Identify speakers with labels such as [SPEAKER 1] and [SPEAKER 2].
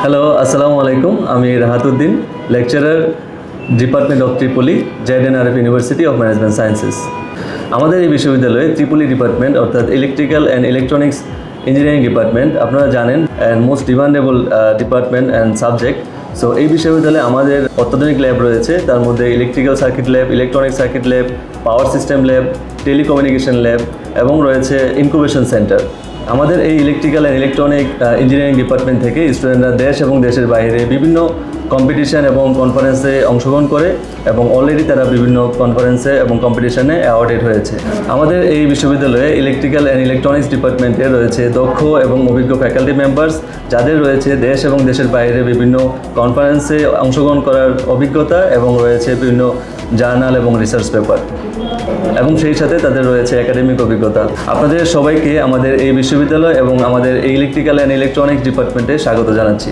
[SPEAKER 1] Hello, আসসালামু আলাইকুম। আমি Rahatuddin, lecturer, department of triple E, ZNRF university of management sciences. আমাদের এই বিশ্ববিদ্যালয়ে ট্রিপলি ডিপার্টমেন্ট অর্থাৎ electrical and electronics engineering department আপনারা জানেন and most demandable department and subject. So এই বিশ্ববিদ্যালয়ে আমাদের অত্যাধুনিক ল্যাব রয়েছে, তার মধ্যে electrical circuit lab, electronic circuit lab, power system lab, telecommunication lab এবং রয়েছে ইনকিউবেশন সেন্টার। আমাদের এই electrical and electronic engineering department থেকে স্টুডেন্টরা দেশ এবং দেশের বাইরে বিভিন্ন কম্পিটিশান এবং কনফারেন্সে অংশগ্রহণ করে এবং অলরেডি তারা বিভিন্ন কনফারেন্সে এবং কম্পিটিশানে অ্যাওয়ার্ডেড হয়েছে। আমাদের এই বিশ্ববিদ্যালয়ে ইলেকট্রিক্যাল অ্যান্ড ইলেকট্রনিক্স ডিপার্টমেন্টে রয়েছে দক্ষ এবং অভিজ্ঞ ফ্যাকাল্টি মেম্বার্স, যাদের রয়েছে দেশ এবং দেশের বাইরে বিভিন্ন কনফারেন্সে অংশগ্রহণ করার অভিজ্ঞতা এবং রয়েছে বিভিন্ন জার্নাল এবং রিসার্চ পেপার, এবং সেই সাথে তাদের রয়েছে একাডেমিক অভিজ্ঞতা। আপনাদের সবাইকে আমাদের এই বিশ্ববিদ্যালয় এবং আমাদের এই ইলেকট্রিক্যাল অ্যান্ড ইলেকট্রনিক্স ডিপার্টমেন্টে স্বাগত জানাচ্ছি।